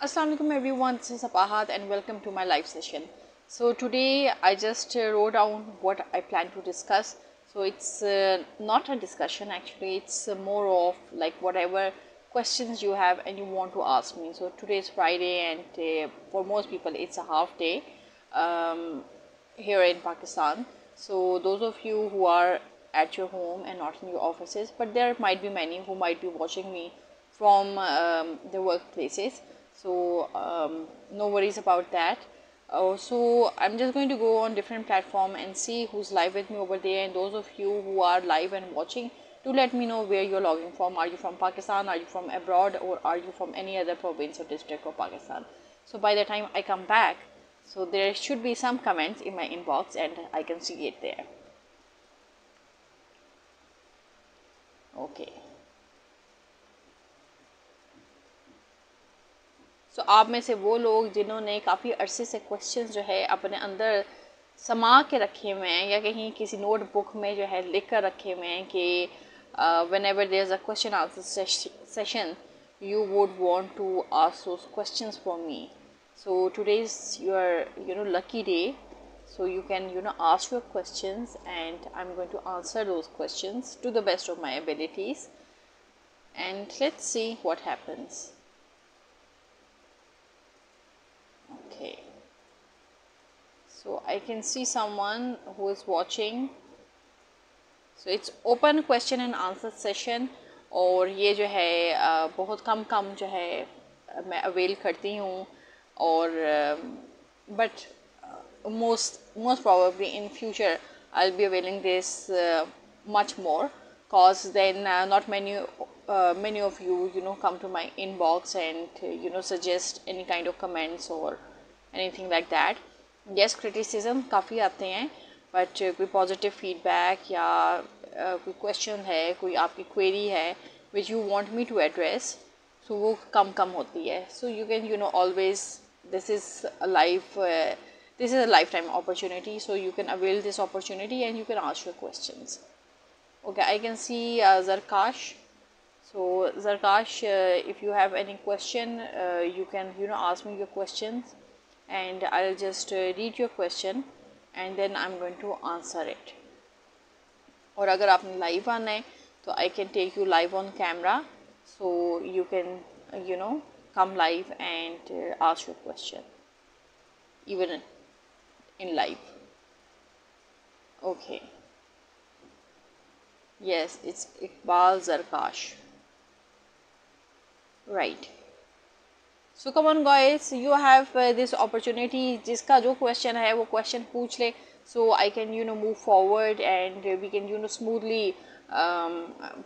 Assalamualaikum everyone, this is Apahat and welcome to my live session. So today I just wrote down what I plan to discuss. So it's not a discussion, actually it's more of like whatever questions you have and you want to ask me. So today is Friday and for most people it's a half day um, here in Pakistan. So those of you who are at your home and not in your offices, but there might be many who might be watching me from their workplaces. So no worries about that. So I'm just going to go on different platform and see who's live with me over there, and those of you who are live and watching, do let me know where you're logging from. Are you from Pakistan, are you from abroad, or are you from any other province or district of Pakistan? So by the time I come back, so there should be some comments in my inbox and I can see it there. Okay. सो आप में से वो लोग जिन्होंने काफ़ी अरसे से questions जो है अपने अंदर समा के रखे हुए हैं या कहीं किसी नोटबुक में जो है लिख कर रखे हुए हैं कि whenever there is a question answer session you would want to ask those questions for me. So today is your lucky day, so you can ask your questions and I'm going to answer those questions to the best of my abilities, and let's see what happens. Okay, so I can see someone who is watching. So it's open question and answer session, और ये जो है बहुत कम जो है मैं avail करती हूँ, और but most probably in future I'll be availing this much more, cause then not many of you come to my inbox and suggest any kind of comments or anything like that. Yes, criticism काफ़ी आते हैं, but कोई positive feedback या कोई question है, कोई आपकी query है which you want me to address, so वो कम होती है. So you can always, this is a lifetime opportunity, so you can avail this opportunity and you can ask your questions. Okay, I can see Zarkash. So Zarkash, if you have any question, you can ask me your questions and I'll just read your question and then I'm going to answer it. और अगर आपने live आना है तो I can take you live on camera, so you can come live and ask your question even in live. Okay, yes, it's Iqbal Zarkash, right. So come on guys, you have this opportunity. जिसका जो question है वो question पूछ ले, so I can move forward and we can smoothly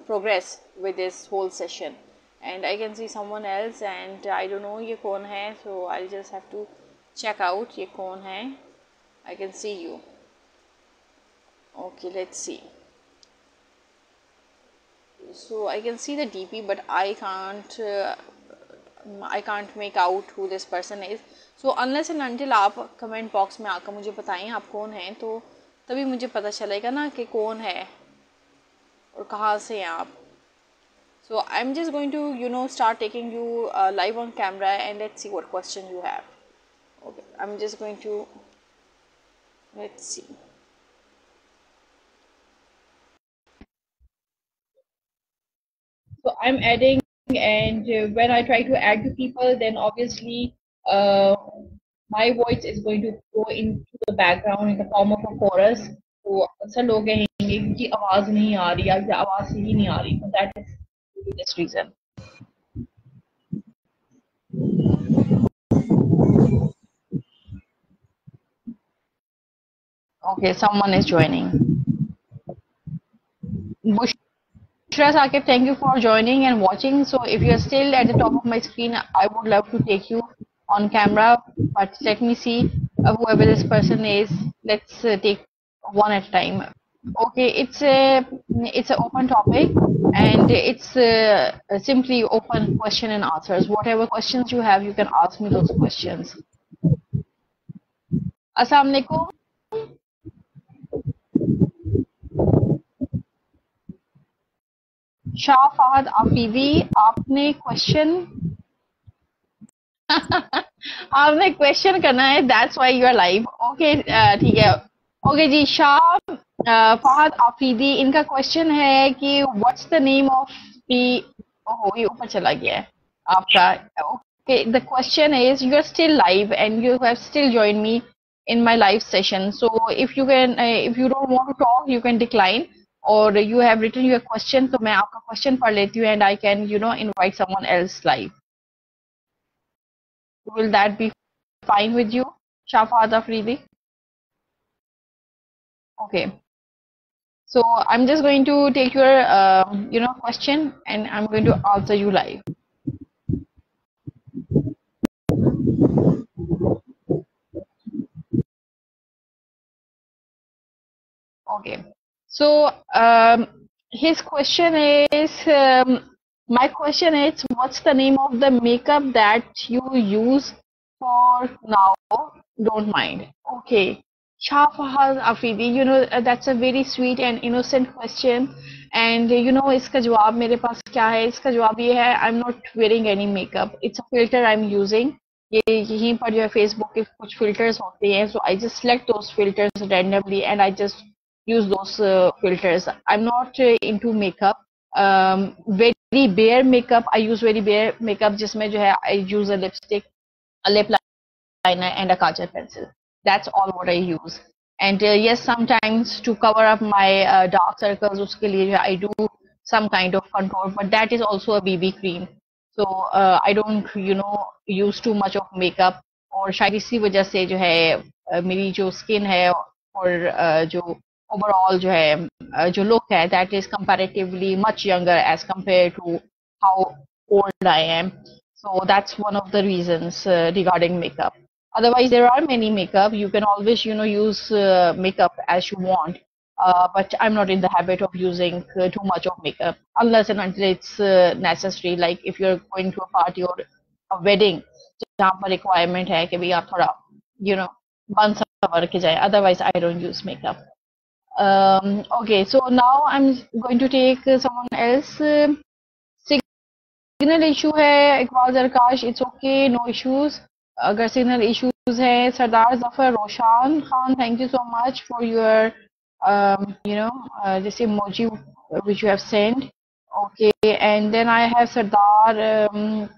progress with this whole session. And I can see someone else and I don't know ये कौन है, so I'll just have to check out ये कौन है. I can see you. Okay, let's see. So I can see the DP, but I can't make out who this person is. So unless and until आप comment box में आकर मुझे बताएं आप कौन हैं, तो तभी मुझे पता चलेगा ना कि कौन है और कहाँ से हैं आप. So I'm just going to start taking you live on camera and let's see what question you have. Okay, I'm just going to, let's see. So I'm adding, and when I try to add the people, then obviously my voice is going to go into the background in the form of a chorus. तो अक्सर लोग कहेंगे कि आवाज नहीं आ रही या आवाज ही नहीं आ रही, so that is this reason. Okay, someone is joining. Bushra Saqib, thank you for joining and watching. So if you are still at the top of my screen, I would love to take you on camera, but let me see whoever this person is. Let's take one at a time. Okay, it's an open topic and it's simply open question and answers. Whatever questions you have, you can ask me those questions. Assalamu alaikum. Shah Fahad आफीवी, आपने question आपने question करना है, that's why you are live. Okay, ठीक है। Okay ji, Shah Fahad Afridi, इनका question है कि what's the name of the, ओहो ये ऊपर चला गया है आपका। Okay, the question is you are still live and you have still join me in my live session, so if you can if you don't want to talk you can decline, or you have written your question, तो मैं आपका question पढ़ लेती हूँ and I can invite someone else live. Will that be fine with you, Shafat Afridi? Okay. So I'm just going to take your, question, and I'm going to answer you live. Okay. So his question is, my question is, what's the name of the makeup that you use for now? Don't mind. Okay. Shafahaz Afridi, that's a very sweet and innocent question. And इसका जवाब मेरे पास क्या है? इसका जवाब ये है, I'm not wearing any makeup. It's a filter I'm using. ये यहीं पर जो है फेसबुक के कुछ फिल्टर्स होते हैं, so I just select those filters randomly and I just use those filters. I'm not into makeup. Very bare makeup. I use very bare makeup जिसमें जो है I use a lipstick, a lip liner and a kajal pencil. That's all what I use. And yes, sometimes to cover up my dark circles, उसके लिए जो है I do some kind of contour, but that is also a BB cream. So I don't use too much of makeup. और शायद इसी वजह से जो है मेरी जो स्किन है और जो ओवरऑल जो है जो लुक है, that is comparatively much younger as compared to how old I am. So that's one of the reasons regarding makeup. Otherwise, there are many makeup. You can always, use makeup as you want. But I'm not in the habit of using too much of makeup unless and until it's necessary. Like if you're going to a party or a wedding, जहाँ पर requirement है कि भाई आप थोड़ा, बन सवर के जाए. Otherwise, I don't use makeup. Okay, so now I'm going to take someone else. Signal issue है Iqbal Zarkash, it's okay, no issues. अगर सिग्नल इश्यूज है, Sardar Zafar Roshan Khan, thank you so much for your this emoji which you have sent. Okay, and then I have Sardar,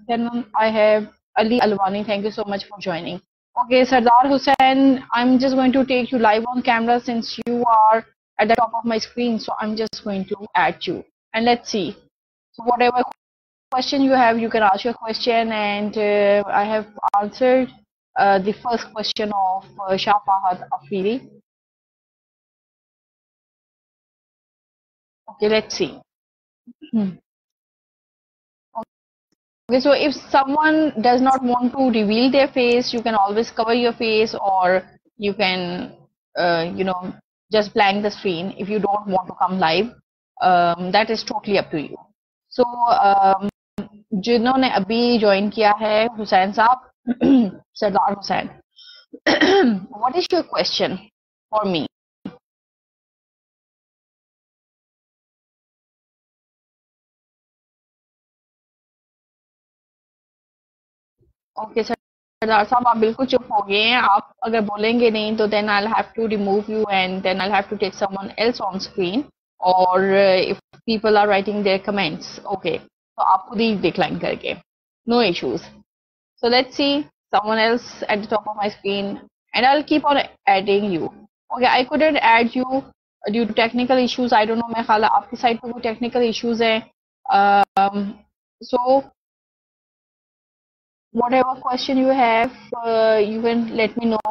then I have Ali Alwani, thank you so much for joining. Okay, Sardar Hussain, I'm just going to take you live on camera since you are at the top of my screen, so I'm just going to add you and let's see. So whatever question you have, you can ask your question, and I have answered the first question of Shah Fahad Afridi. Okay, let's see. Okay, so if someone does not want to reveal their face, you can always cover your face, or you can, just blank the screen if you don't want to come live. That is totally up to you. So, जिन्होंने अभी join किया है, हुसैन साहब, सरदार Hussain, what is your question for me? Okay, सरदार साहब आप बिल्कुल चुप हो गए हैं. आप अगर बोलेंगे नहीं तो then I'll have to remove you and then I'll have to take someone else on screen, or if people are writing their comments, okay, तो आप खुद ही decline करके, no issues. So let's see someone else at the top of my screen, and I'll keep on adding you. Okay, I couldn't add you due to technical issues. I don't know, मैं ख्याल आपकी side पे कोई technical issues है. So whatever question you have, you can let me know.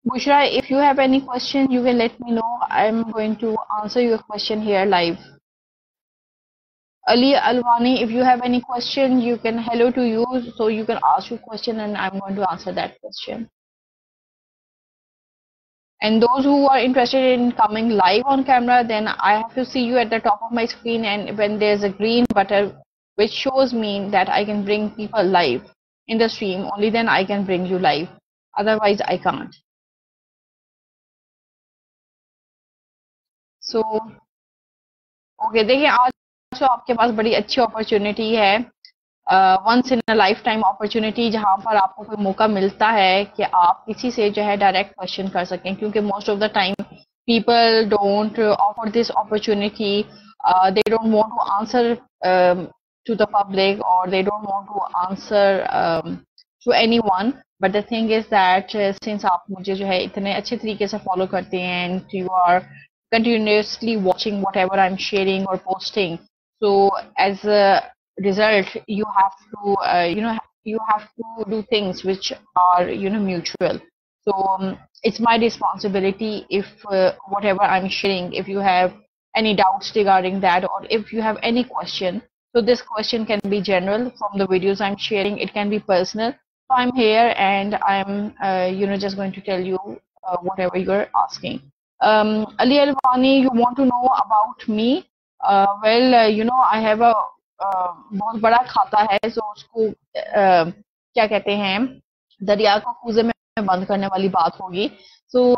Bushra, if you have any question, you can let me know. I'm going to answer your question here live. Ali Alwani, if you have any question, you can hello to you, so you can ask your question and I'm going to answer that question. And those who are interested in coming live on camera, then I have to see you at the top of my screen, and when there's a green button which shows me that I can bring people live in the stream, only then I can bring you live. Otherwise, I can't. So, okay, देखिए आज तो आपके पास बड़ी अच्छी opportunity है. Once in a life time opportunity, जहाँ पर आपको कोई मौका मिलता है कि आप किसी से जो है डायरेक्ट क्वेश्चन कर सकें, क्योंकि most of the time people don't offer this opportunity. They don't want to answer to the public, or they don't want to answer to anyone. But the thing is that since आप मुझे जो है इतने अच्छे तरीके से follow करते हैं, and you are continuously watching whatever I'm sharing or posting, so as a result you have to you have to do things which are mutual. So it's my responsibility if whatever I'm sharing, if you have any doubts regarding that, or if you have any question. So this question can be general from the videos I'm sharing. It can be personal. So I'm here and I'm just going to tell you whatever you're asking. Ali Alwani, you want to know about me? I have a बहुत बड़ा खाता है, so उसको क्या कहते हैं, दरिया को कूजे में बंद करने वाली बात होगी. So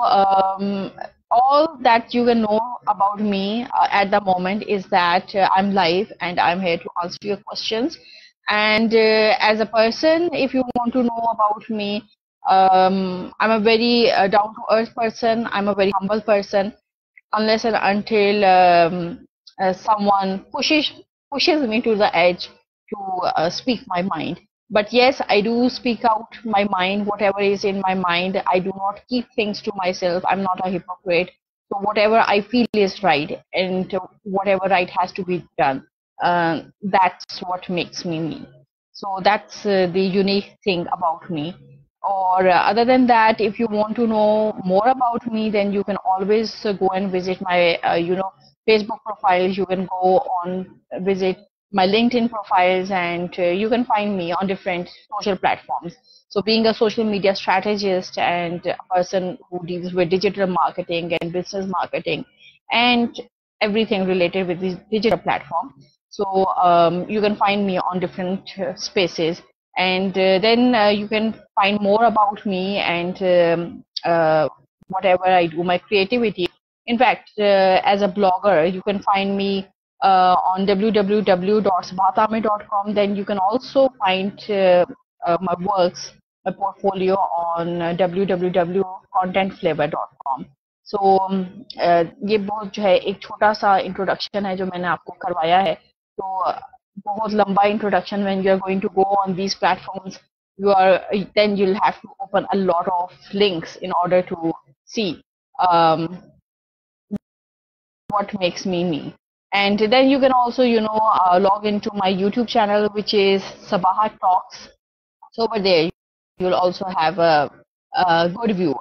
all that you can know about me at the moment is that I'm live and I'm here to answer your questions. And as a person, if you want to know about me, I'm a very down to earth person. I'm a very humble person, unless and until someone pushes me to the edge to speak my mind. But yes, I do speak out my mind, whatever is in my mind. I do not keep things to myself. I'm not a hypocrite. So whatever I feel is right, and whatever right has to be done, that's what makes me me. So that's the unique thing about me. Or other than that, if you want to know more about me, then you can always go and visit my Facebook profiles. You can go on visit my LinkedIn profiles, and you can find me on different social platforms. So being a social media strategist and a person who deals with digital marketing and business marketing and everything related with this digital platform, so you can find me on different spaces. And then you can find more about me and whatever I do, my creativity. In fact, as a blogger, you can find me on www.sabatame.com. Then you can also find my works, my portfolio on www.contentflavor.com. So ये बहुत जो है एक छोटा सा introduction है जो मैंने आपको करवाया है. तो बहुत लंबा introduction. when you are going to go on these platforms, then you'll have to open a lot of links in order to see what makes me me. And then you can also log into my YouTube channel, which is Sabahat Talks. So over there you'll also have a good view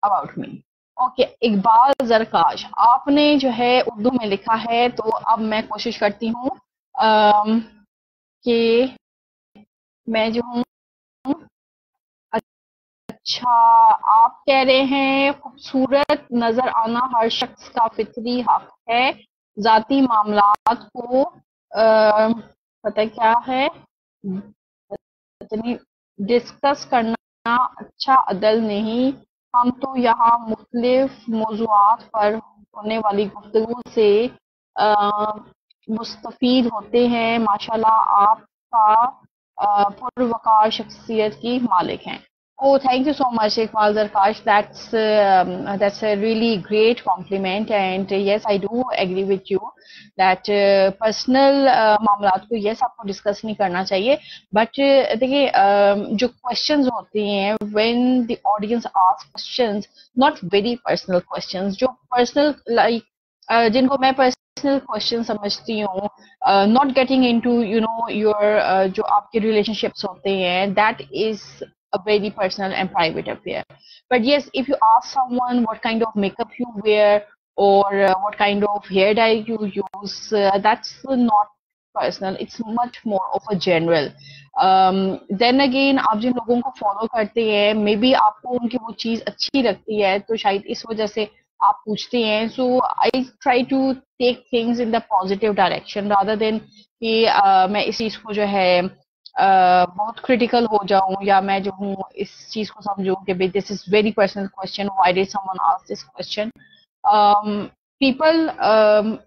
about me. Okay, Iqbal Zarkash, आपने जो है उर्दू में लिखा है, तो अब मैं कोशिश करती हूँ कि मैं जो हूँ. अच्छा, आप कह रहे हैं खूबसूरत नजर आना हर शख्स का फितरी हक है, जाती मामलात को पता क्या है डिस्कस करना अच्छा अदल नहीं. हम तो यहाँ मुख्तलिफ मौज़ूआत पर होने वाली गुफ्तगू से मुस्तफीद होते हैं. माशाल्लाह आपका पुरवकार शख्सियत की मालिक हैं. Oh, thank you so much, Iqbal Zarkash. That's a really great compliment, and yes, I do agree with you that personal मामलात को yes आपको discuss नहीं करना चाहिए. But देखिए जो questions होती हैं, when the audience asks questions, not very personal questions, जो personal like जिनको मैं personal question समझती हूँ, not getting into your जो आपके relationships होते हैं, that is a very personal and private affair. But yes, if you ask someone what kind of makeup you wear, or what kind of hair dye you use, that's not personal. It's much more of a general. Then again, आप जिन लोगों को follow करते हैं, maybe आपको उनकी वो चीज अच्छी लगती है, तो शायद इस वजह से आप पूछते हैं. So I try to take things in the positive direction rather than कि मैं इस चीज को जो है बहुत क्रिटिकल हो जाऊं, या मैं जो हूँ इस चीज को समझूं कि this is very personal question, why did someone ask this question. people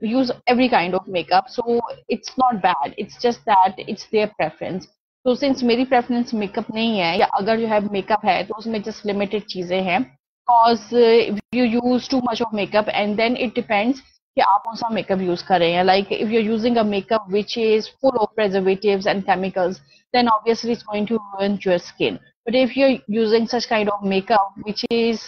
use every kind of makeup, so it's not bad. It's just that it's their preference. So since मेरी preference makeup नहीं है, या अगर जो है makeup है तो उसमें just limited चीजें हैं. Cause if you use too much of makeup, and then it depends कि आप कौन सा makeup use कर रहे हैं. Like if you're using a makeup which is full of preservatives and chemicals, then obviously it's going to ruin your skin. But if you're using such kind of makeup which is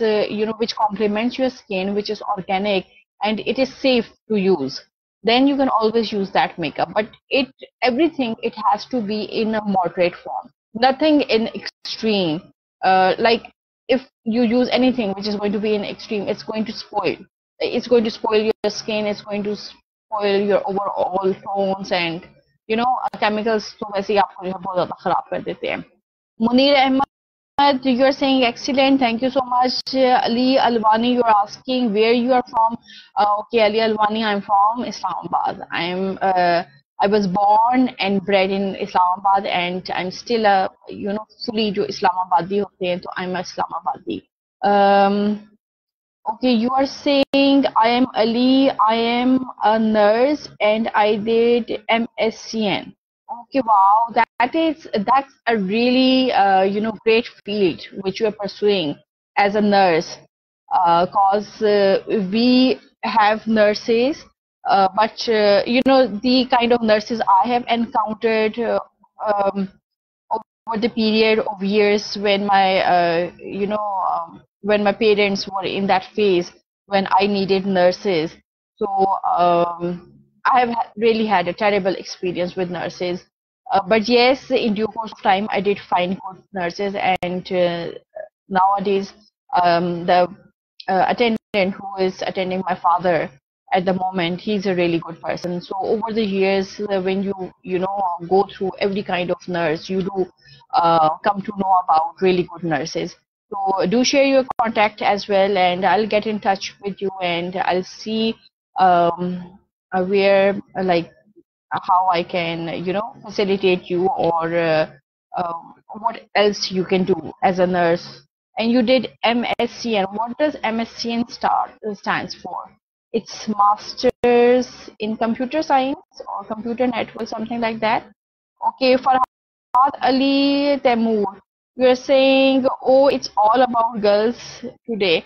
which complements your skin, which is organic, and it is safe to use, then you can always use that makeup. But everything, it has to be in a moderate form, nothing in extreme. Like if you use anything which is going to be in extreme, it's going to spoil your skin, it's going to spoil your overall tones, and chemicals तो वैसे ही आपको जो है बहुत ज्यादा खराब कर देते हैं. Munir Ahmad, you're saying excellent. Thank you so much. Ali Alwani, you're asking where you are from. Okay, Ali Alwani, I'm from Islamabad. I was born and bred in Islamabad, and I'm still a fully जो Islamabadi होते हैं, तो I'm a Islamabadi. Okay, you are saying I am Ali. I am a nurse and I did MSCN. Okay, wow, that's a really great field which you are pursuing as a nurse. Cause we have nurses, but the kind of nurses I have encountered over the period of years when my parents were in that phase when I needed nurses. So I have really had a terrible experience with nurses. But yes, in due course of time, I did find good nurses, and nowadays the attendant who is attending my father at the moment, he's a really good person. So over the years, when you go through every kind of nurse, you do come to know about really good nurses. So do share your contact as well, and I'll get in touch with you, and I'll see where like how I can facilitate you, or what else you can do as a nurse. And you did MSCN. What does MSCN stands for? It's Masters in Computer Science or Computer Network, something like that. Okay, Farhad Ali Temur, you're saying, oh, it's all about girls today.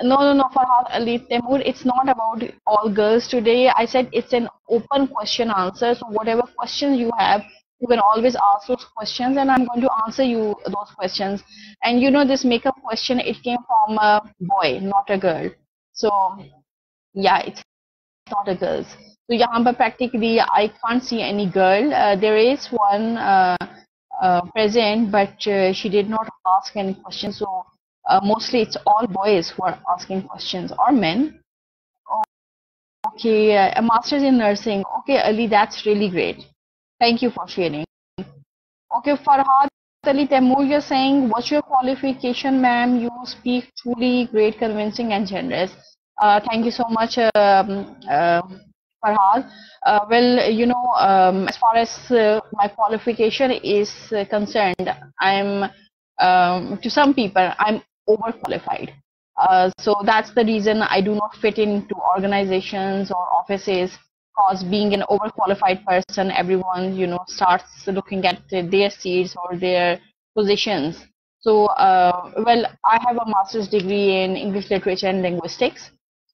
No, Farhad Ali Temur, it's not about all girls today. I said it's an open question answer. So whatever questions you have, you can always ask those questions, and I'm going to answer you those questions. And this makeup question, it came from a boy, not a girl. So yeah, it's not a girls. So यहाँ पर practically I can't see any girl. There is one present, but she did not ask any questions. So mostly it's all boys who are asking questions, or men. Okay, a master's in nursing. Okay, Ali, that's really great. Thank you for sharing. Okay, Farhad Ali Temur, you're saying, what's your qualification, ma'am? You speak truly great, convincing, and generous. Thank you so much, Farhad. Well, as far as my qualification is concerned, I'm to some people, I'm overqualified. So that's the reason I do not fit into organizations or offices. Cause being an overqualified person, everyone starts looking at their seats or their positions. So well, I have a master's degree in English literature and linguistics,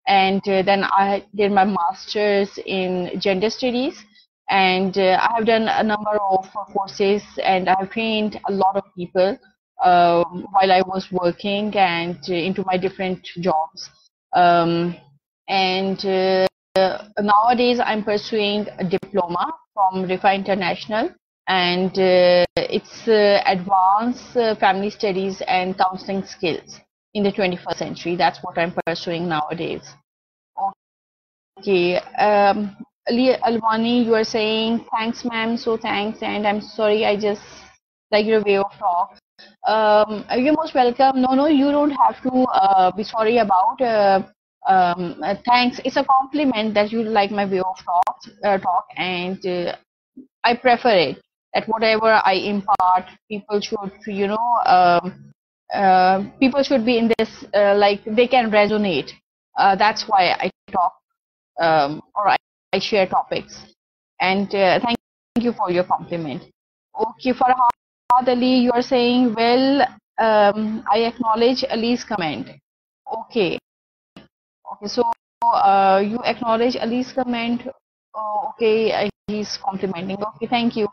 and then I did my master's in gender studies, and I have done a number of courses, and I have trained a lot of people while I was working and into my different jobs. And nowadays I'm pursuing a diploma from RIFA International, and it's advanced family studies and counseling skills in the 21st century. That's what I'm pursuing nowadays. Okay, Ali Alwani, you are saying thanks, ma'am. So thanks, and I'm sorry, I just like your way of talk. You're most welcome. No, you don't have to be sorry about. Thanks. It's a compliment that you like my way of talk, and I prefer it. That whatever I impart, people should, people should be in this, like they can resonate. That's why I talk or I share topics. And thank you for your compliment. Okay, Farhad Ali, you are saying, well, I acknowledge Ali's comment. Okay, okay, so you acknowledge Ali's comment. Oh, okay, he's complimenting. Okay, thank you.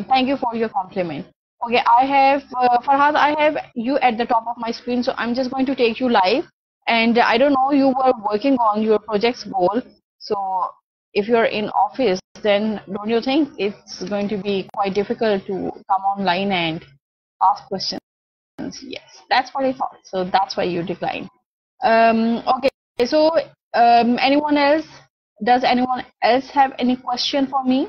Thank you for your compliment. Okay, I have Farhad, I have you at the top of my screen, so I'm just going to take you live. And I don't know, you were working on your project's goal. So if you're in office, then don't you think it's going to be quite difficult to come online and ask questions? Yes, that's what I thought. So that's why you declined. Okay, so anyone else? Does anyone else have any question for me?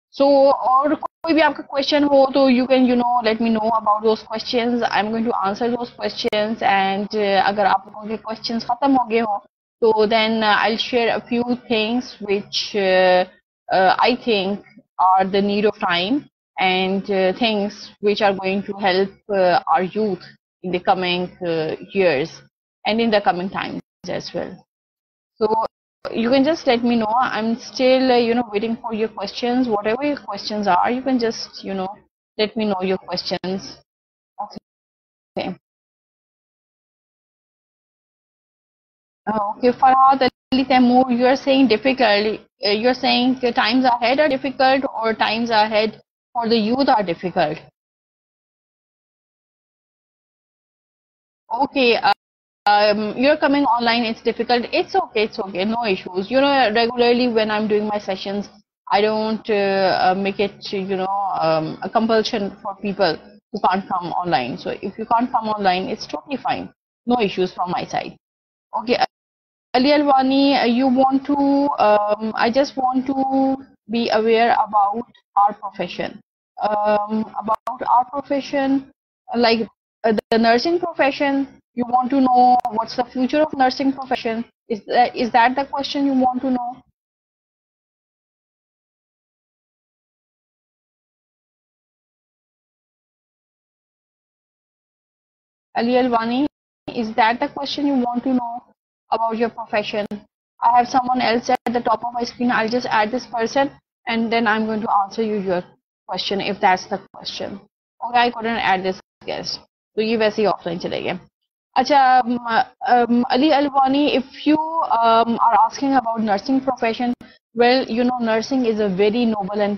So, or कोई भी आपका question हो तो you can let me know about those questions. I'm going to answer those questions, and अगर आप लोगों के questions खत्म हो गए हो तो then I'll share a few things which I think are the need of time, and things which are going to help our youth in the coming years and in the coming times as well. So you can just let me know. I'm still, waiting for your questions. Whatever your questions are, you can just, let me know your questions. Okay. Okay, Farhad Ali Taimur, you are saying difficult. You're saying the times ahead are difficult, or times ahead for the youth are difficult. Okay, you're coming online, it's difficult. It's okay, no issues. Regularly when I'm doing my sessions, I don't make it, a compulsion for people who can't come online. So if you can't come online, it's totally fine. No issues from my side. Okay, Ali Alwani, you want to, I just want to be aware about our profession. About our profession, like the nursing profession, you want to know what's the future of nursing profession? Is that the question you want to know? Ali Alwani, is that the question you want to know about your profession? I have someone else at the top of my screen. I'll just add this person, and then I'm going to answer your question if that's the question. Okay, I couldn't add this guest. तो ये वैसे ही offline चले गए. अच्छा, Ali Alwani, if you are asking about nursing profession, well, nursing is a very noble and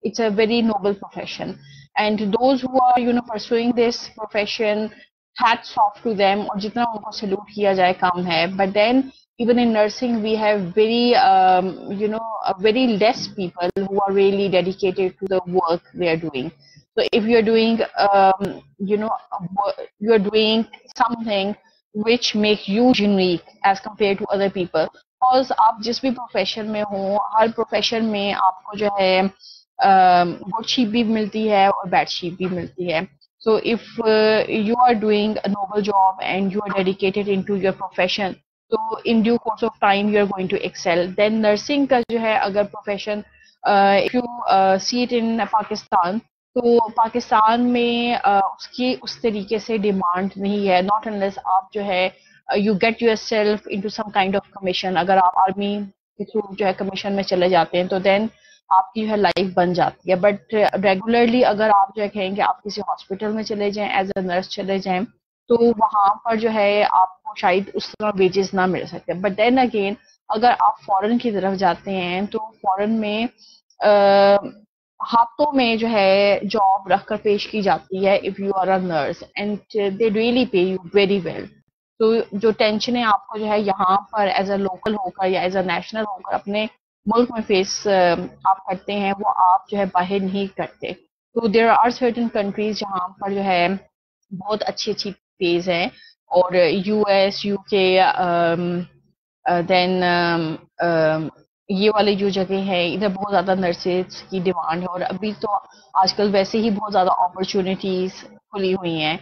it's a very noble profession. And those who are, pursuing this profession, hats off to them. और जितना उनको salute किया जाए काम है. But then, even in nursing, we have very less people who are really dedicated to the work they are doing. So if you're doing, you're doing something which makes you unique as compared to other people. Because आप जिस भी profession में हो, हर profession में आपको जो है good sheep भी मिलती है और bad sheep भी मिलती है. So if you are doing a noble job and you are dedicated into your profession, so in due course of time you are going to excel. Then nursing का जो है अगर profession, if you see it in Pakistan, तो पाकिस्तान में उसकी उस तरीके से डिमांड नहीं है. नॉट अनलेस आप जो है you get yourself into some kind of commission. अगर आप आर्मी के थ्रू जो है कमीशन में चले जाते हैं तो देन आपकी जो है लाइफ बन जाती है. बट रेगुलरली अगर आप जो है कहेंगे आप किसी हॉस्पिटल में चले जाएं, एज अ नर्स चले जाएं, तो वहां पर जो है आपको शायद उस तरह वेजेस ना मिल सकते. बट देन अगेन अगर आप फॉरेन की तरफ जाते हैं तो फॉरेन में हाथों में जो है जॉब रखकर पेश की जाती है if you are a nurse, and they really pay you very well. तो जो टेंशनें आपको जो है यहाँ पर एज अ लोकल होकर या एज अ नेशनल होकर अपने मुल्क में फेस आप करते हैं, वो आप जो है बाहर नहीं करते. तो देयर आर सर्टेन कंट्रीज जहाँ पर जो है बहुत अच्छी अच्छी पेज हैं, और यूएस, यूके, देन ये वाली जो जगह है इधर बहुत ज़्यादा नर्सेज की डिमांड है. और अभी तो आजकल वैसे ही बहुत ज़्यादा अपॉर्चुनिटीज खुली हुई हैं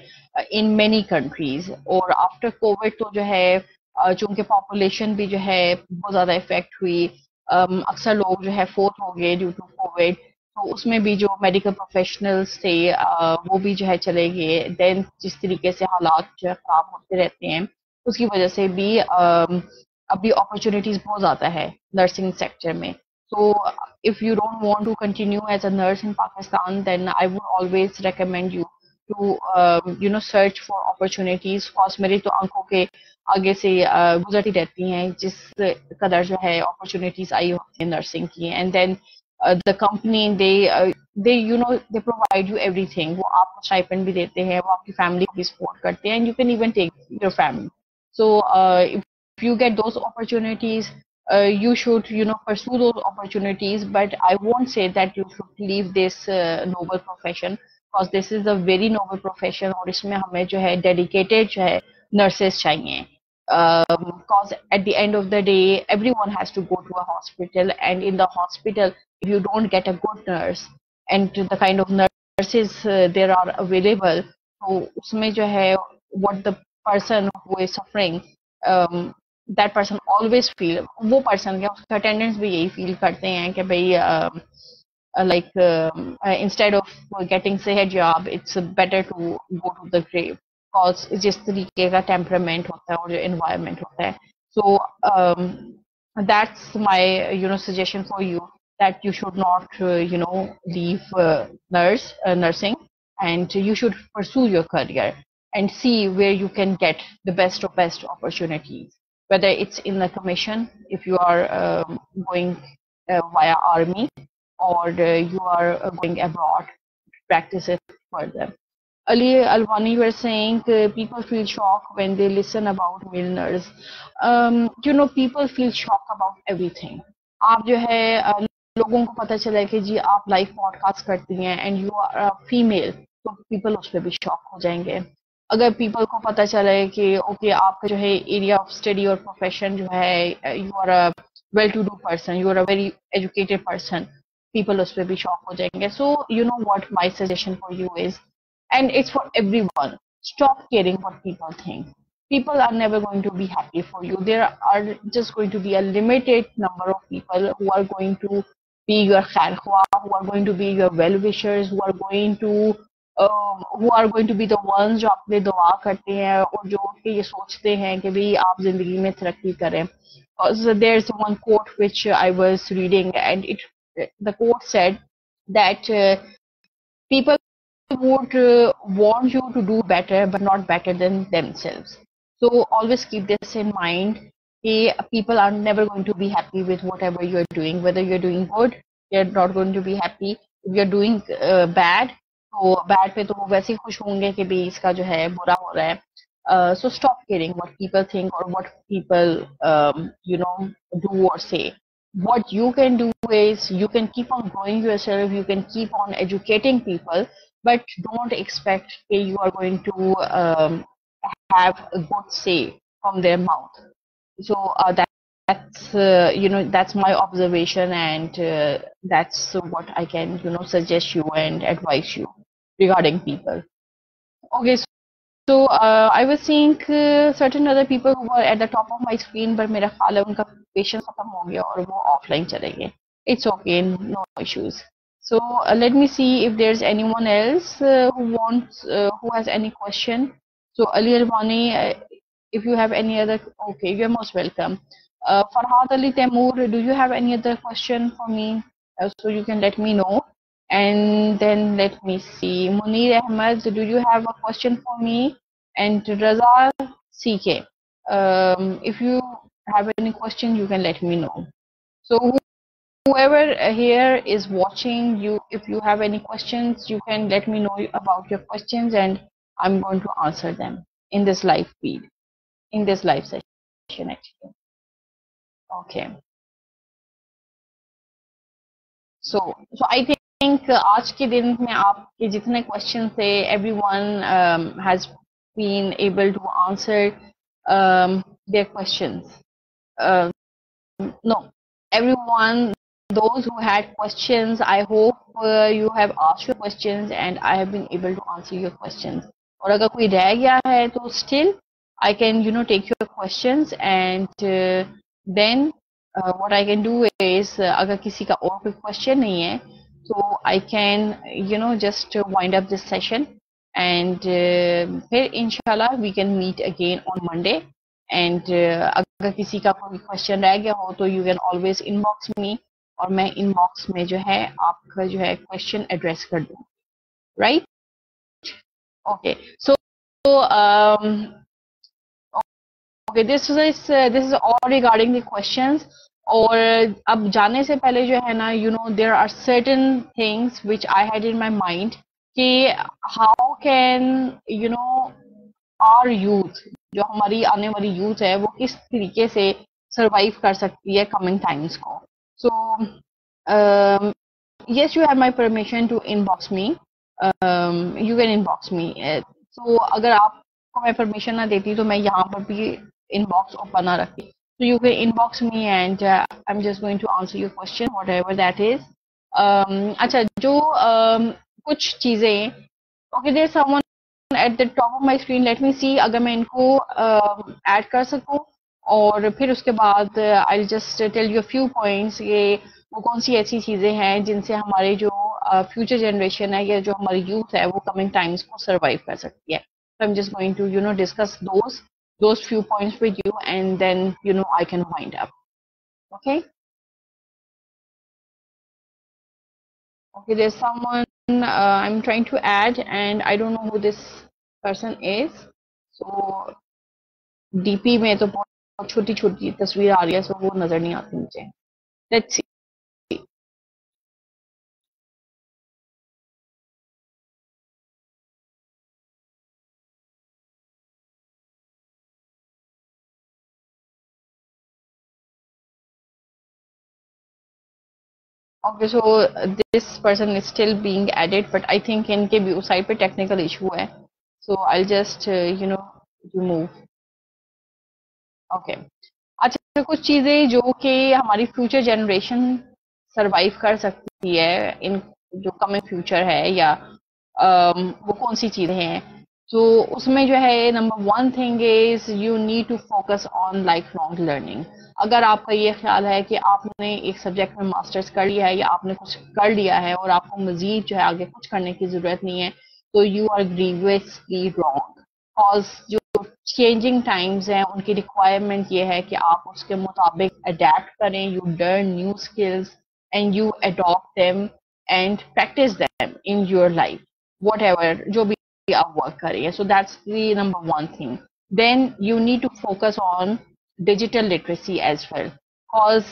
इन मेनी कंट्रीज. और आफ्टर कोविड तो जो है चूंकि पॉपुलेशन भी जो है बहुत ज़्यादा इफेक्ट हुई, अक्सर लोग जो है फोर्थ हो गए ड्यू टू कोविड, तो उसमें भी जो मेडिकल प्रोफेशनल्स थे वो भी जो है चले गए. देन जिस तरीके से हालात जो है खराब होते रहते हैं, उसकी वजह से भी अभी अपॉर्चुनिटीज बहुत ज़्यादा है नर्सिंग सेक्टर में. So if you don't want to continue as a nurse in Pakistan, then I would always recommend you to search for opportunities. Cause मेरी तो आंखों के आगे से गुजरती रहती हैं जिस कदर जो है opportunities आई होती हैं nursing की. And then the company they provide you everything. वो आपको stipend भी देते हैं, वो आपकी family को भी support करते हैं, and you can even take your family. So if you get those opportunities, you should pursue those opportunities, but I won't say that you should leave this noble profession, because this is a very noble profession और इसमें हमें जो है dedicated जो है nurses चाहिए. Because at the end of the day everyone has to go to a hospital, and in the hospital if you don't get a good nurse and the kind of nurses there are available, तो उसमें जो है what the person who is suffering, that person always feel, वो person क्या उसका attendants भी यही feel करते हैं कि भाई like instead of getting sehat job, it's better to go to the grave, cause जिस तरीके का temperament होता है और जो environment होता है. So that's my suggestion for you, that you should not leave nursing, and you should pursue your career and see where you can get the best of best opportunities, whether it's in the commission if you are going via army, or you are going abroad to practice it further. Ali Alwani were saying people feel shocked when they listen about millionaires. People feel shocked about everything. आप जो है लोगों को पता चला है कि जी आप लाइव पॉडकास्ट करती हैं एंड यू आर फीमेल, तो पीपल उस पर भी शॉक हो जाएंगे. अगर पीपल को पता चला है कि ओके आपका जो है एरिया ऑफ स्टडी और प्रोफेशन जो है, you are a well to do person, you are a very educated person, people उस पर भी शॉक हो जाएंगे. So you know what my suggestion for you is, and it's for everyone, stop caring what people think. People are never going to be happy for you. There are just going to be a limited number of people who are going to be your khair khwa, who are going to be your well wishers, who are going to be the ones जो आपके दुआ करते हैं और जो कि ये सोचते हैं कि भाई आप जिंदगी में तरक्की करें. So there's one quote which I was reading, and the quote said that people would want you to do better, but not better than themselves. So always keep this in mind. People are never going to be happy with whatever you're doing. Whether you're doing good, they're not going to be happy. If you're doing bad, तो bad पे तो वो वैसे ही खुश होंगे कि भाई इसका जो है बुरा हो रहा है. So stop caring what people think or what people do or say. What you can do is you can keep on growing yourself, you can keep on educating people, but don't expect that you are going to have a good say from their mouth. So that's my observation, and that's what I can suggest you and advise you regarding people. Okay, so I was seeing certain other people who were at the top of my screen, but मेरा ख्याल है उनका patience खत्म हो गया और वो offline चले गए. It's okay, no issues. So let me see if there's anyone else who has any question. So Ali Alwani, if you have any other, okay, you're most welcome. Farhad Ali Temur, do you have any other question for me? So you can let me know. And then let me see. Munir Ahmed, do you have a question for me? And Raza CK, if you have any question, you can let me know. So whoever here is watching you, if you have any questions, you can let me know about your questions, and I'm going to answer them in this live feed, in this live session actually. Okay. So I think आज के दिन में आपके जितने questions थे, everyone has been able to answer their questions. No, everyone, those who had questions, I hope you have asked your questions and I have been able to answer your questions. और अगर कोई रह गया है तो still I can take your questions, and then what I can do is अगर किसी का और कोई question नहीं है तो I can just wind up this session, and फिर inshallah we can meet again on Monday, and अगर किसी का कोई क्वेश्चन रह गया हो तो यू कैन ऑलवेज इनबॉक्स मी, और मैं इनबॉक्स में जो है आपका जो है क्वेश्चन एड्रेस कर दूँ, right? Okay, so okay, this is all regarding the questions. और अब जाने से पहले जो है ना, you know there are certain things which I had in my mind कि how can you know our youth, जो हमारी आने वाली यूथ है, वो किस तरीके से सरवाइव कर सकती है कमिंग टाइम्स को। सो yes, you have my permission to inbox me. You can inbox me. So अगर आपको मैं परमिशन ना देती तो मैं यहाँ पर भी इनबॉक्स ओपन ना रखती। So you can inbox me and I'm just going to answer your question, whatever that is. अच्छा, जो कुछ चीजें, okay, there's someone at the top of my screen. Let me see अगर मैं इनको ऐड कर सकूँ, और फिर उसके बाद I'll just tell you a few points ये वो कौन सी ऐसी चीजें हैं जिनसे हमारे जो फ्यूचर जनरेशन है या जो हमारी यूथ है वो कमिंग टाइम्स को सरवाइव कर सकती है। So I'm just going to discuss those few points with you, and then I can wind up. Okay. Okay, there's someone I'm trying to add and I don't know who this person is. So DP में तो बहुत छोटी छोटी तस्वीर आ रही है, सो वो नजर नहीं आती मुझे। Let's see. Okay, so this person is still being added, but I think इनके भी उस साइड पे टेक्निकल इशू है, so I just remove. Okay, अच्छा, कुछ चीजें जो कि हमारी फ्यूचर जनरेशन सरवाइव कर सकती है इन जो कमिंग फ्यूचर है, या वो कौन सी चीजें हैं। तो उसमें जो है, number one thing is you need to focus on life long learning. अगर आपका ये ख्याल है कि आपने एक सब्जेक्ट में मास्टर्स कर लिया है या आपने कुछ कर लिया है और आपको मजीद जो है आगे कुछ करने की जरूरत नहीं है, तो यू आर ग्रीवियसली रॉन्ग। कॉज जो चेंजिंग टाइम्स हैं उनकी रिक्वायरमेंट ये है कि आप उसके मुताबिक अडेप्ट करें, you learn new skills and you adopt them and practice them in your life, whatever जो भी आप वर्क करिए। So that's the number one thing. Then you need to focus on digital literacy as well, because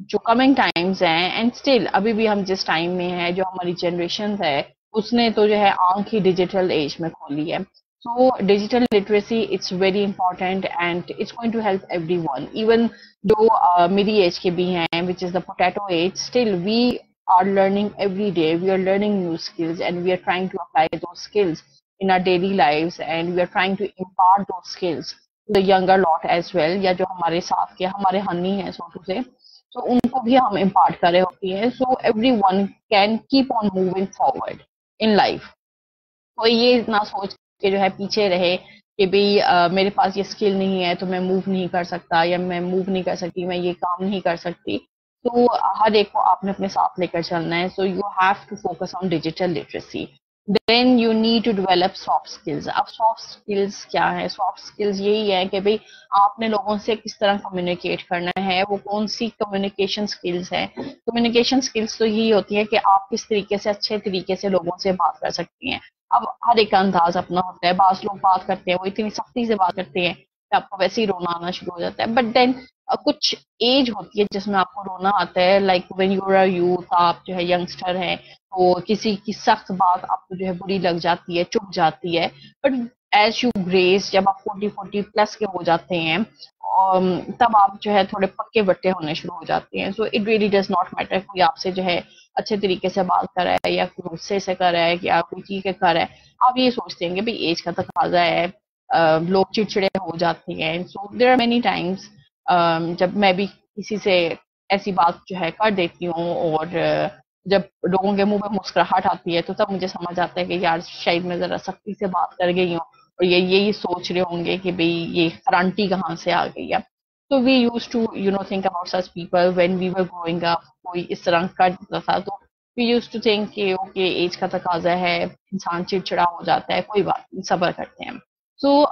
जो coming times हैं, and still अभी भी हम जिस टाइम में है, जो हमारी जनरेशन है, उसने तो जो है आंख ही डिजिटल एज में खोली है। So digital literacy, it's very important and it's going to help everyone. Even though मेरी age के भी हैं, which is the potato age, still we are learning every day. We are learning new skills and we are trying to apply those skills in our daily lives, and we are trying to impart those skills to the younger lot as well. या जो हमारे साथ के हमारे हनी हैं, so to say, so उनको भी हम impart कर रहे होती हैं. So everyone can keep on moving forward in life. कोई ये ना सोच के जो है पीछे रहे कि भाई मेरे पास ये स्किल नहीं है तो मैं मूव नहीं कर सकता, या मैं मूव नहीं कर सकती, मैं ये काम नहीं कर सकती। तो हर एक को आपने अपने साथ लेकर चलना है। So you have to focus on digital literacy. Then you need to develop soft skills. अब सॉफ्ट स्किल्स क्या है? सॉफ्ट स्किल्स यही है कि भाई आपने लोगों से किस तरह कम्युनिकेट करना है, वो कौन सी कम्युनिकेशन स्किल्स है। कम्युनिकेशन स्किल्स तो यही होती है कि आप किस तरीके से अच्छे तरीके से लोगों से बात कर सकती हैं। अब हर एक का अंदाज अपना होता है। बाज लोग बात करते हैं, वो इतनी सख्ती से बात करते हैं कि आपको वैसे ही रोना आना शुरू हो जाता है। बट देन कुछ एज होती है जिसमें आपको रोना आता है, like when you are youth, आप जो है यंगस्टर हैं, तो किसी की सख्त बात आपको जो है बुरी लग जाती है, चुभ जाती है। बट एज यू ग्रेस, जब आप 40 प्लस के हो जाते हैं, तब आप जो है थोड़े पक्के बट्टे होने शुरू हो जाते हैं। So it really does not matter कोई आपसे जो है अच्छे तरीके से बात कर रहा है या गुस्से से कर रहा है या कोई चीज के कर रहा है। आप ये सोचते हैं कि भाई एज का तकाजा है, लोग चिड़चिड़े हो जाते हैं। So there are many times जब मैं भी किसी से ऐसी बात जो है कर देती हूँ, और जब लोगों के मुंह पे मुस्कुराहट आती है, तो तब मुझे समझ आता है कि यार शायद मैं जरा सख्ती से बात कर गई हूँ, और ये यही सोच रहे होंगे कि भाई ये फरांटी कहाँ से आ गई है। तो we use to think about such people when we were growing up. कोई इस तरह कर देता था तो वी यूज टू थिंक कि ओके एज का तकाजा है, इंसान चिड़चिड़ा हो जाता है, कोई बात नहीं, सब्र करते हैं। So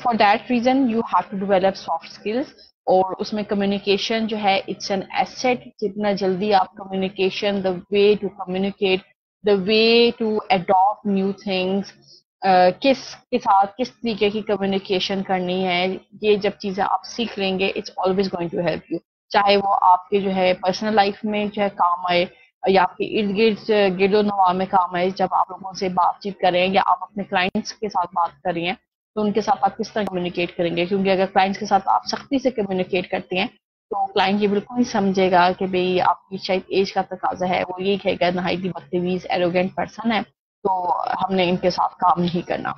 for that reason you have to develop soft skills, और उसमें कम्युनिकेशन जो है इट्स एन एसेट। जितना जल्दी आप communication, the way to communicate, the way to adopt new things, किस के साथ किस तरीके की कम्युनिकेशन करनी है, ये जब चीजें आप सीख लेंगे it's always going to help you. चाहे वो आपके जो है पर्सनल लाइफ में जो है काम आए, या आपके इर्द गिर्द गिरदो नवा में काम आए, जब आप लोगों से बातचीत करें या आप अपने क्लाइंट्स के साथ बात कर रही हैं, तो उनके साथ आप किस तरह कम्युनिकेट करेंगे। क्योंकि अगर क्लाइंट्स के साथ आप सख्ती से कम्युनिकेट करती हैं तो क्लाइंट ये बिल्कुल नहीं समझेगा कि भाई आपकी शायद एज का तकाजा है, वो ये कहेगा नहायती बदतमीज एरोगेंट पर्सन है, तो हमने इनके साथ काम नहीं करना।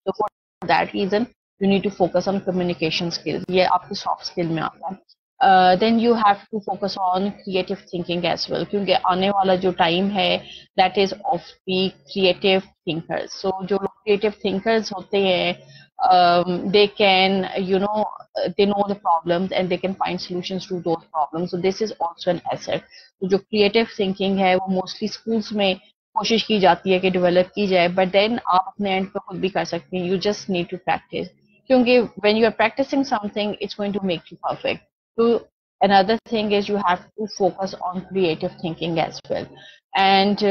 तो for that reason you need to focus on communication skills, ये आपकी सॉफ्ट स्किल में आता है। Then you have to focus on creative thinking as well, क्योंकि आने वाला जो टाइम है that is of the creative thinkers. So जो लोग क्रिएटिव थिंकर्स होते हैं, they can, they know the problems and they can find solutions to those problems, so this is also an asset। तो जो क्रिएटिव थिंकिंग है वो mostly schools में कोशिश की जाती है कि डेवलप की जाए, बट देन आप अपने एंड पे खुद भी कर सकते हैं। You just need to practise, क्योंकि when you are practising something it's going to make you perfect. तो another thing is you have to focus on creative thinking as well। and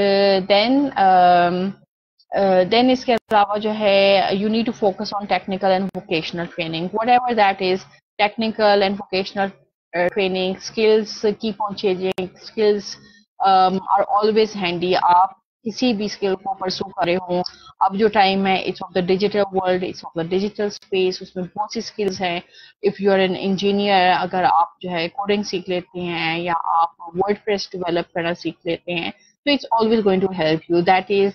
then इसके अलावा जो है you need to focus on technical and vocational training, whatever that is. Technical and vocational training skills keep on changing, skills are always handy. आप किसी भी skill को परसू करे हों, अब जो टाइम है it's of the digital world, it's of the digital space, उसमें बहुत सी स्किल्स हैं। If you are an engineer, अगर आप जो है कोडिंग सीख लेते हैं या आप वर्डप्रेस डेवलप करना सीख लेते हैं, तो it's always going to help you. That is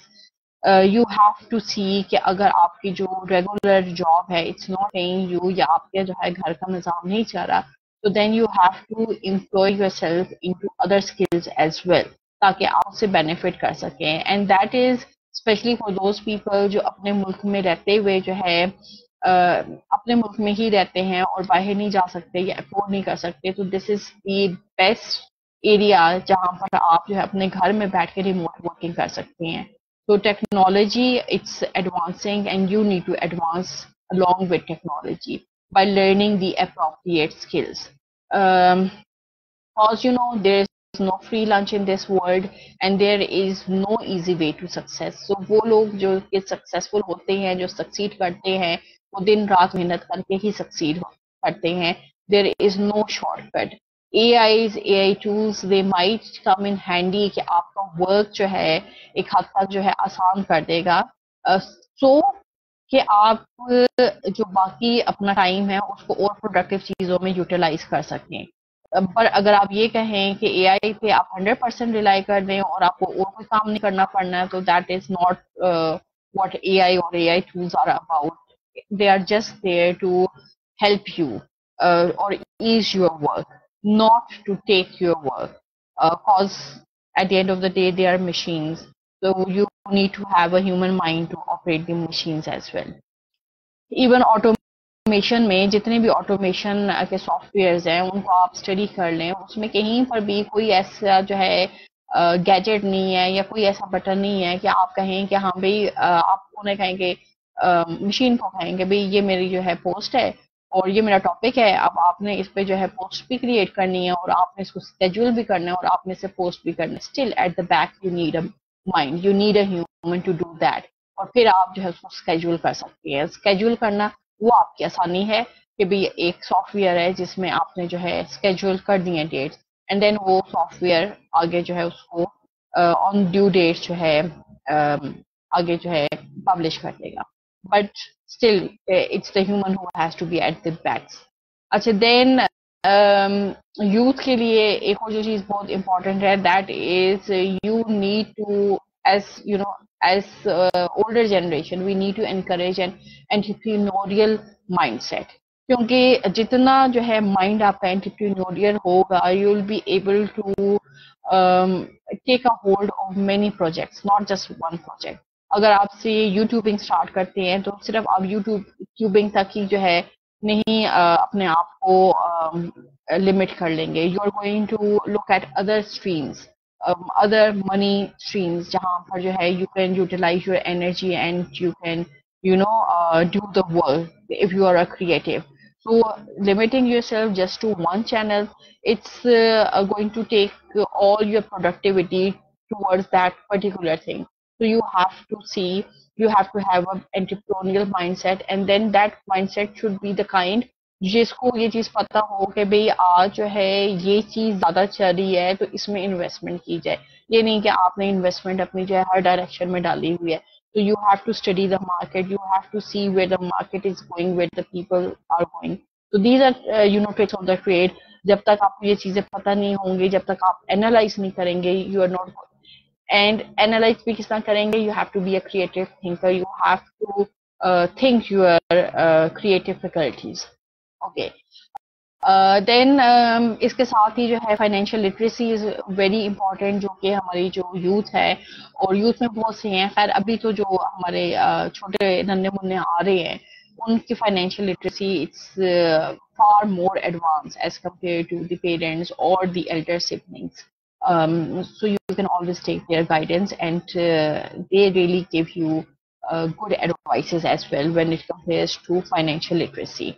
you have to see कि अगर आपकी जो रेगुलर जॉब है इट्स नॉट पेइंग यू, या आपके जो है घर का निज़ाम नहीं चल रहा, तो then you have to employ yourself into other skills as well, ताकि आप उससे बेनिफिट कर सकें। And that is specially for those people जो अपने मुल्क में रहते हुए जो है अपने मुल्क में ही रहते हैं और बाहर नहीं जा सकते या अफोर्ड नहीं कर सकते, तो this is the best area जहाँ पर आप जो है अपने घर में बैठ के रिमोट वर्किंग कर सकते हैं। So technology, it's advancing and you need to advance along with technology by learning the appropriate skills. Because there is no free lunch in this world and there is no easy way to success. So वो लोग जो कि successful होते हैं, जो succeed करते हैं, वो दिन रात मेहनत करके ही succeed करते हैं। There is no shortcut. AI tools they might come in handy कि आपका वर्क जो है एक हद तक जो है आसान कर देगा, सो कि आप जो बाकी अपना टाइम है उसको और प्रोडक्टिव चीजों में यूटिलाइज कर सकें। पर अगर आप ये कहें कि AI पे आप 100% रिलाई कर दें और आपको और कोई काम नहीं करना पड़ना है, तो that is not what AI और AI tools are about. They are just there to help you or ease your work, not to take your work. Cause at the end of the day, they are machines. So you need to have a human mind to operate the machines as well. Even automation में जितने भी automation के softwares हैं उनको आप study कर लें, उसमें कहीं पर भी कोई ऐसा जो है गैजेट नहीं है या कोई ऐसा बटन नहीं है कि आप कहें कि हाँ भाई, आप उन्हें कहेंगे, मशीन को कहेंगे भाई ये मेरी जो है पोस्ट है और ये मेरा टॉपिक है, अब आपने इस पे जो है पोस्ट भी क्रिएट करनी है और आपने इसको स्केड्यूल भी करना है और आपने इसे पोस्ट भी करना है। Still at the back you need a mind, you need a human to do that, और फिर आप जो है उसको स्केड्यूल कर सकते हैं। स्केड्यूल करना वो आपकी आसानी है कि भाई एक सॉफ्टवेयर है जिसमें आपने जो है स्केड्यूल कर दिए डेट्स, एंड देन वो सॉफ्टवेयर आगे जो है उसको ऑन ड्यू डेट जो है आगे जो है पब्लिश कर देगा। But still it's the human who has to be at the back. अच्छा, देन यूथ के लिए एक और जो चीज बहुत इंपॉर्टेंट है, that is you need to, as you know, as older generation we need to encourage an entrepreneurial mindset, क्योंकि जितना जो है माइंड आपका एंटरप्रेन्योरियल होगा, you will be able to take a hold of many projects, not just one project। अगर आपसे YouTubing start करते हैं तो सिर्फ आप यूट्यूबिंग तक ही जो है नहीं अपने आप को लिमिट कर लेंगे। You are going to look at other streams, other money streams, जहाँ पर जो है you can utilize your energy and you can do the work if you are a creative. So limiting yourself just to one channel, it's going to take all your productivity towards that particular thing. So you have to have an entrepreneurial mindset, and then that mindset should be the kind जिसको ये चीज पता हो कि भाई आज जो है ये चीज ज्यादा चल रही है तो इसमें इन्वेस्टमेंट की जाए. ये नहीं कि आपने इन्वेस्टमेंट अपनी जो है हर डायरेक्शन में डाली हुई है. So you have to study the market. You have to see where the market is going, where the people are going. So these are tricks of the trade. जब तक आपको ये चीजें पता नहीं होंगी, जब तक आप एनालाइज नहीं करेंगे, you are not. And analyze भी किस तरह करेंगे? You have to be a creative thinker. You have to think your creative faculties. Okay. Then इसके साथ ही जो है financial literacy is very important, जो कि हमारी जो यूथ है, और यूथ में बहुत से हैं. खैर अभी तो जो हमारे छोटे नन्हे मुन्ने आ रहे हैं उनकी financial literacy it's far more advanced as compared to the parents or the elder siblings. So you can always take their guidance, and they really give you good advices as well when it compares to financial literacy.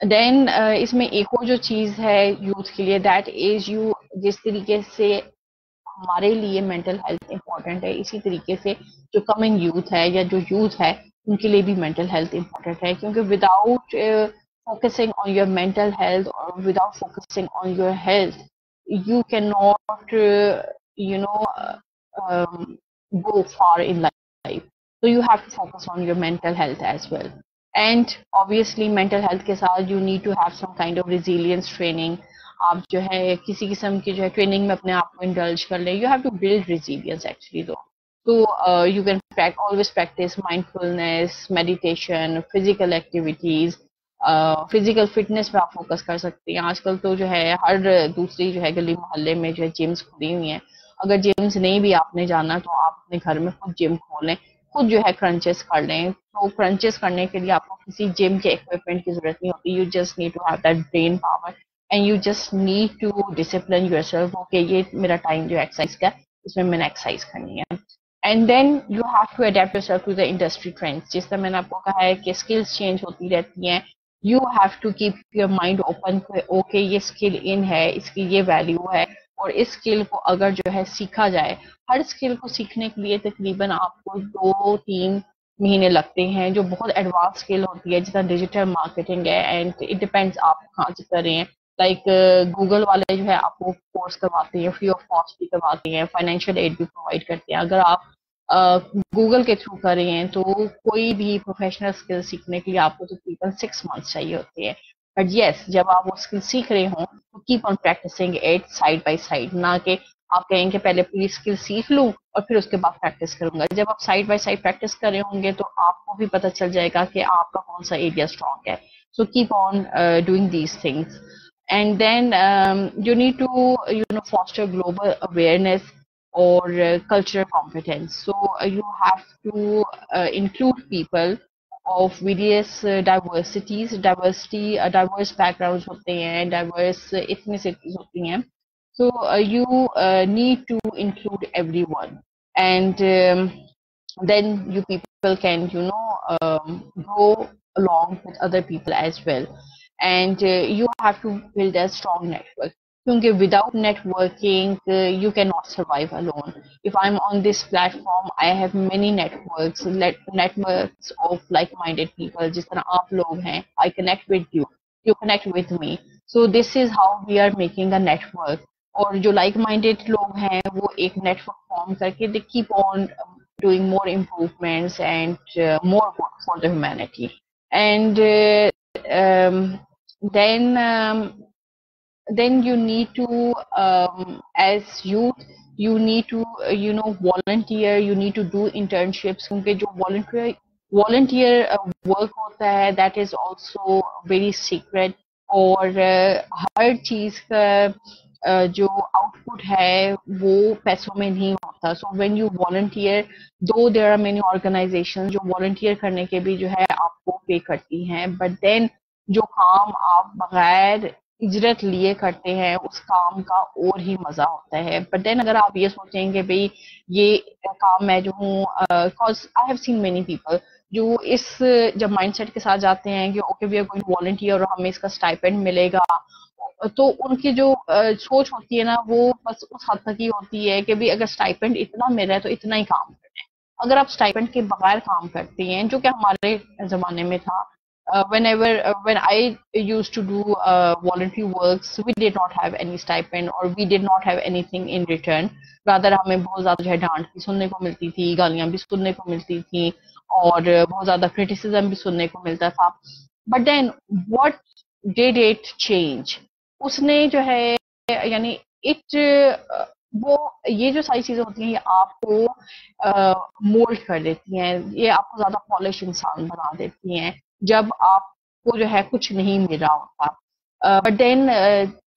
Then इसमें एक और जो चीज है youth के लिए, that is you जिस तरीके से हमारे लिए मेंटल हेल्थ इंपॉर्टेंट है, इसी तरीके से जो कमिंग यूथ है या जो यूथ है उनके लिए भी मेंटल हेल्थ इंपॉर्टेंट है. क्योंकि without focusing on your mental health और without focusing on your health you cannot go far in life. So you have to focus on your mental health as well. And obviously mental health के साथ you need to have some kind of resilience training. आप जो है किसी किस्म की जो है ट्रेनिंग में अपने आप को इंडल्ज कर ले. You have to build resilience actually though. So you can always practice mindfulness, meditation, physical activities. Physical fitness पे आप फोकस कर सकते हैं. आजकल तो जो है हर दूसरी जो है गली मोहल्ले में जो है जिम्स खुली हुई हैं. अगर जिम्स नहीं भी आपने जाना तो आप अपने घर में खुद जिम खोलें, खुद जो है क्रंचेस कर लें. तो क्रंचेस करने के लिए आपको किसी जिम के इक्विपमेंट की जरूरत नहीं होती. You just need to have that brain power and you just need to discipline yourself. Okay, ये मेरा टाइम जो एक्सरसाइज का इसमें मैंने एक्सरसाइज करनी है. And then you have to adapt yourself to the industry trends. जिस तरह मैंने आपको कहा है कि स्किल्स चेंज होती रहती हैं. You have to keep your mind open. Okay, ये स्किल इन है, इसकी ये वैल्यू है, और इस स्किल को अगर जो है सीखा जाए, हर स्किल को सीखने के लिए तकरीबन आपको 2-3 महीने लगते हैं, जो बहुत एडवांस स्किल होती है, जितना डिजिटल मार्केटिंग है. एंड इट डिपेंड्स आप कहाँ से कर रहे हैं. लाइक गूगल वाले जो है आपको कोर्स करवाते हैं, फ्री ऑफ कॉस्ट भी करवाते हैं, फाइनेंशियल एड भी प्रोवाइड करते हैं. अगर आप गूगल के थ्रू कर रहे हैं तो कोई भी प्रोफेशनल स्किल सीखने के लिए आपको तकरीबन 6 मंथ्स चाहिए होते हैं. बट यस, जब आप वो स्किल सीख रहे हों तो keep on practising it side by side. ना कि आप कहेंगे पहले पूरी स्किल सीख लूं और फिर उसके बाद प्रैक्टिस करूंगा. जब आप साइड बाय साइड प्रैक्टिस कर रहे होंगे तो आपको भी पता चल जाएगा कि आपका कौन सा एरिया स्ट्रॉन्ग है. So keep on doing these things. And then you need to foster global awareness or cultural competence. So you have to include people of various diverse backgrounds होते हैं, diverse ethnicities होती हैं. So you need to include everyone, and then you people can grow along with other people as well. And you have to build a strong network. Because without networking, you cannot survive alone. If I'm on this platform, I have many networks of like-minded people. जिस तरह आप लोग हैं, I connect with you, you connect with me. So this is how we are making a network. और जो like-minded लोग हैं, वो एक network form करके they keep on doing more improvements and more good for the humanity. And then you need to as youth you need to volunteer. You need to do internships, क्योंकि जो volunteer work होता है that is also very secret. और हर चीज का जो output है वो पैसों में नहीं होता. सो व्हेन यू वॉलंटियर, दो देयर आर मेनी ऑर्गेनाइजेशंस जो वॉलंटियर करने के भी जो है आपको पे करती हैं, बट देन जो काम आप बगैर इजरत लिए करते हैं उस काम का और ही मजा होता है। बट देन अगर आप ये सोचेंगे भाई ये काम मैं जो हूँ, cause I have seen many people जो इस जब माइंडसेट के साथ जाते हैं कि okay we are going to volunteer और हमें इसका स्टाइपेंड मिलेगा, तो उनकी जो सोच होती है ना वो बस उस हद तक ही होती है कि भाई अगर स्टाइपेंड इतना मिल रहा है तो इतना ही काम करना है। अगर आप स्टाइपेंड के बगैर काम करते हैं, जो कि हमारे जमाने में था, whenever when I used to do voluntary works, we did not have any stipend or we did not have anything in return. Rather हमें बहुत ज्यादा जो है डांट भी सुनने को मिलती थी, गालियां भी सुनने को मिलती थी और बहुत ज्यादा क्रिटिसिज्म भी सुनने को मिलता था। But then what did it change, उसने जो है यानी इट वो ये जो सारी चीजें होती हैं ये आपको मोल्ड कर देती हैं, ये आपको ज्यादा पॉलिश इंसान बना देती हैं जब आपको जो है कुछ नहीं मिल रहा होता। बट देन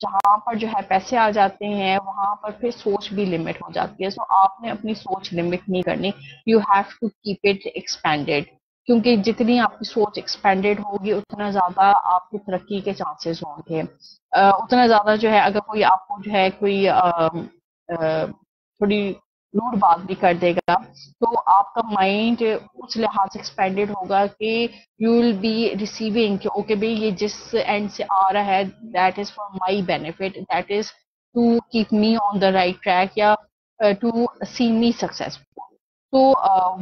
जहां पर जो है पैसे आ जाते हैं वहां पर फिर सोच भी लिमिट हो जाती है। सो आपने अपनी सोच लिमिट नहीं करनी, you have to keep it expanded, क्योंकि जितनी आपकी सोच एक्सपेंडेड होगी उतना ज्यादा आपकी तरक्की के चांसेस होंगे। उतना ज्यादा जो है अगर कोई आपको जो है कोई थोड़ी रूड बात भी कर देगा तो आपका माइंड उस लिहाज से एक्सपेंडेड होगा कि यू विल बी रिसीविंग कि ओके भाई ये जिस एंड से आ रहा है that is for my benefit, that is to keep me on the right track या टू सी मी सक्सेसफुल। तो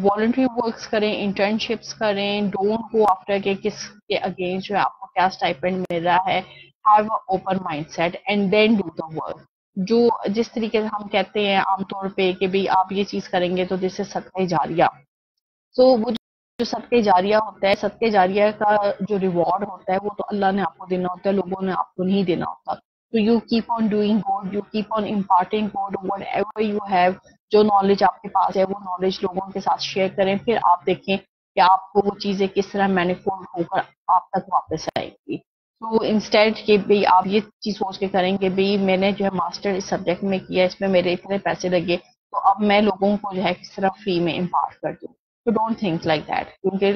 वॉलंटरी वर्क्स करें, इंटर्नशिप्स करें, डोंट गो आफ्टर के किसके अगेंस्ट जो है आपको क्या स्टाइपेंड मिल रहा है। Have open mindset and then do the work. जो जिस तरीके से हम कहते हैं आमतौर पे कि भाई आप ये चीज करेंगे तो दिस इज सदका जारिया। सो वो जो सदके जारिया होता है, सदके जारिया का जो रिवॉर्ड होता है वो तो अल्लाह ने आपको देना होता है, लोगों ने आपको नहीं देना होता। तो you keep on doing good, you keep on imparting good, what ever you have, जो नॉलेज आपके पास है वो नॉलेज लोगों के साथ शेयर करें, फिर आप देखें कि आपको वो चीजें किस तरह मैनिफोल्ड होकर आप तक वापस आएंगी। तो इंस्टेड कि भाई आप ये चीज सोच के करेंगे भाई मैंने जो है मास्टर इस सब्जेक्ट में किया, इसमें मेरे इतने पैसे लगे तो अब मैं लोगों को जो है किस तरह फ्री में इम्पार्ट कर दूं। तो डोंट थिंक लाइक दैट, क्योंकि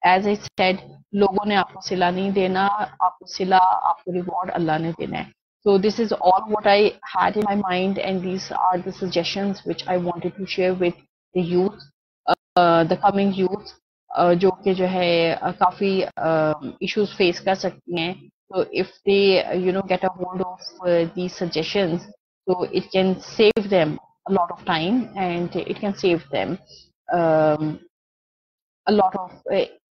एज आई सेड लोगों ने आपको सिला नहीं देना, आपको सिला आपको रिवॉर्ड अल्लाह ने देना है। So this is all what I had in my mind, and these are the suggestions which I wanted to share with the youth, the coming youth, जो कि जो है काफी issues face कर सकती हैं। So if they get a hold of these suggestions, so it can save them a lot of time and it can save them um, a lot of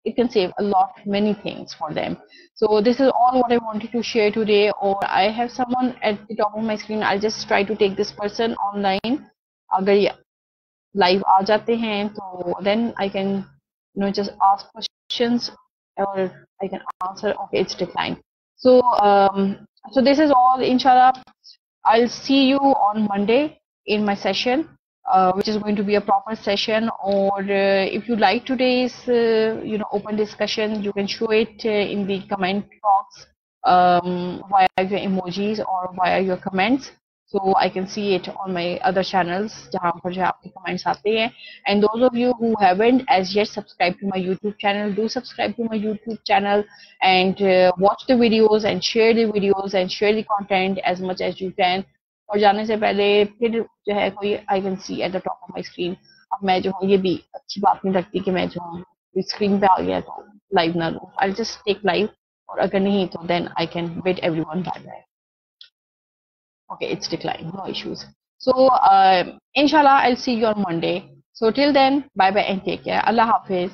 it can save a lot many things for them. So this is all what I wanted to share today. Or I have someone at the top of my screen, I'll just try to take this person online. अगर live आ जाते हैं तो then I can just ask questions or I can answer. Okay, it's declined. So this is all, inshallah. I'll see you on Monday in my session, which is going to be a proper session. Or if you like today's, open discussion, you can show it in the comment box via your emojis or via your comments. So I can see it on my other channels जहाँ पर जो आपके comments आते हैं. And those of you who haven't as yet subscribed to my YouTube channel, do subscribe to my YouTube channel and watch the videos and share the videos and share the content as much as you can. और जाने से पहले फिर जो है कोई I can see at the top of my screen, अब मैं जो हूँ ये भी अच्छी बात नहीं लगती कि मैं जो हूँ स्क्रीन पे आ गया तो लाइव ना लूँ, आई जस्ट टेक लाइव, और अगर नहीं तो then I can wait everyone bye bye. Okay, it's declined, no issues. So, inshallah, I'll see you on Monday. So, till then, bye bye and take care. Allah Hafiz.